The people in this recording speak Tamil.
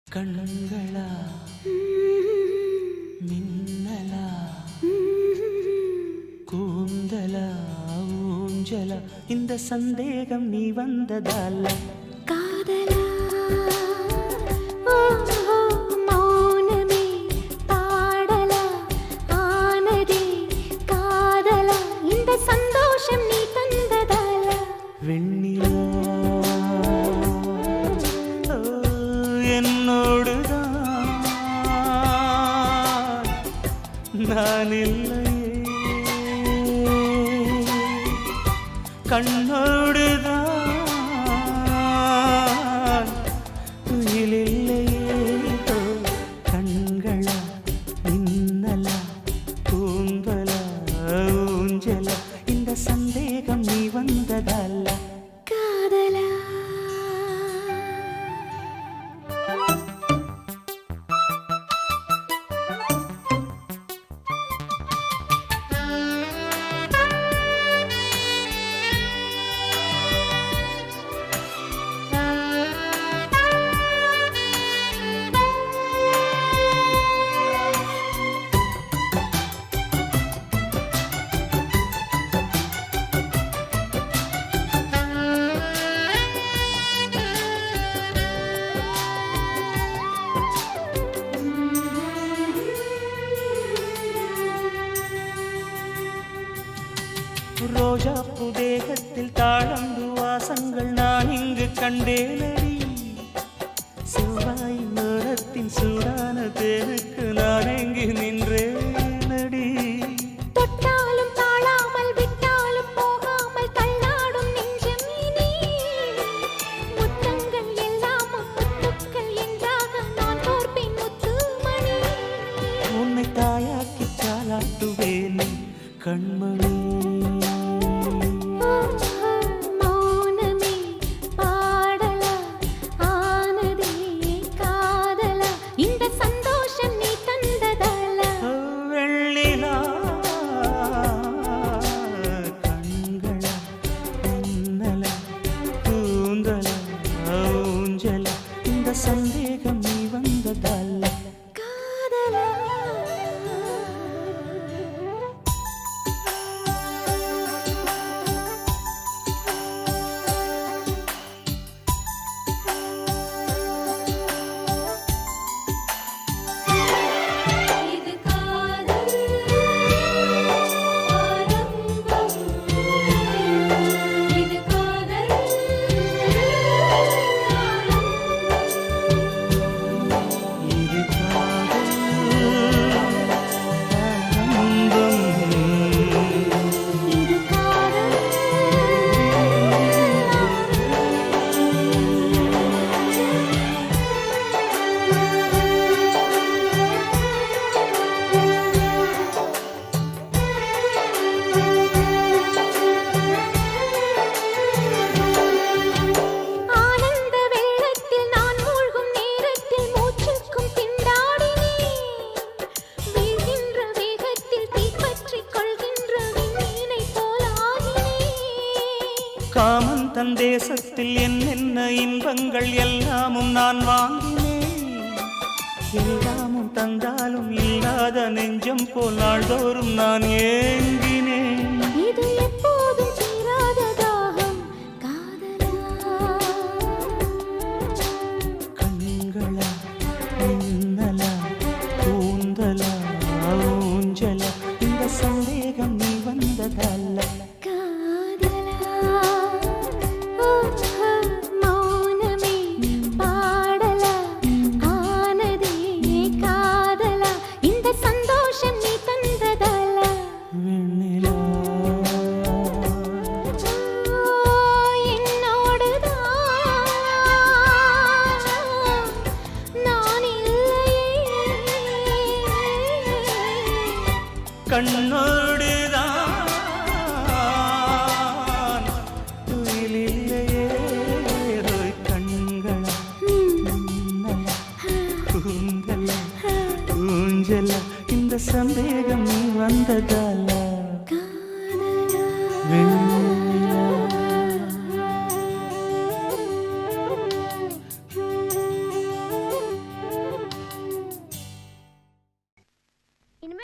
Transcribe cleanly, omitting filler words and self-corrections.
கண்களா மின்னலா கூந்தலா ஊஞ்சலா இந்த சந்தேகம் நீ வந்ததால காதலா மௌனமே பாடலா ஆனதே காதலா இந்த சந்தோஷம் நீ தந்ததால வெண்ணிலா என்னோடுதான் நான் இல்லையே கண்ணோடுதான் துயிலில்லையே கண்களா மின்னலா கூந்தலா ஊஞ்சலா இந்த சந்தேகம் நீ வந்ததல்ல காதலா ரோஜா புதேகத்தில் தாழம்பு வாசங்கள் நான் இங்கு கண்டேனடி செவ்வாய் நேரத்தின் சூடான தேனுக்கு நான் எங்கு நின்றேனடி தொட்டாலும் தாழாமல் விட்டாலும் போகாமல் தள்ளாடும் நெஞ்சம் இனி முத்தங்கள் எல்லாமும் முத்துக்கள் என்றாக நான் தோற்பின் முத்துமணி உன்னை தாயாக்கி தாளாட்டுவேனே கண்மணி மௌனமே பாடலா ஆனதே காதலா இந்த சந்தோஷம் நீ தந்ததால வெள்ளிலா கண்களா மின்னலா கூந்தலா ஊஞ்சலா இந்த சந்தேகம் நீ வந்ததல்ல காதலா இது காதல் ஆரம்பம் இது காதல் இது காதல் ஆரம்பம் இது காதல் ஆனந்த வெள்ளத்தில் நான் மூழ்கும் நேரத்தில் மூச்சுக்கும் திண்டாடினேன் வீழ்கின்ற வேகத்தில் தீப்பற்றிக் கொள்கின்ற விண்மீனை போலாகினேன் காமன் தன் தேசத்தில் என்னென்ன இன்பங்கள் எல்லாமும் நான் வாங்கினேன் எல்லாமும் தந்தாலும் இல்லாத நெஞ்சம் போல் நாள்தோறும் நான் ஏங்கினேன் இது எப்போதும் தீராத தாகம் காதலா கண்களா மின்னலா கூந்தலா ஊஞ்சலா இந்த சந்தேகம் நீ வந்ததல்ல காதலா மௌனமே பாடலா ஆனதே காதலா இந்த சந்தோஷம் நீ தந்ததால வெண்ணிலா என்னோடுதான் நான் இல்லையே கண்ணோடுதான் துயிலில்லையே கண்களா மின்னலா கூந்தலா ஊஞ்சலா இந்த சந்தேகம்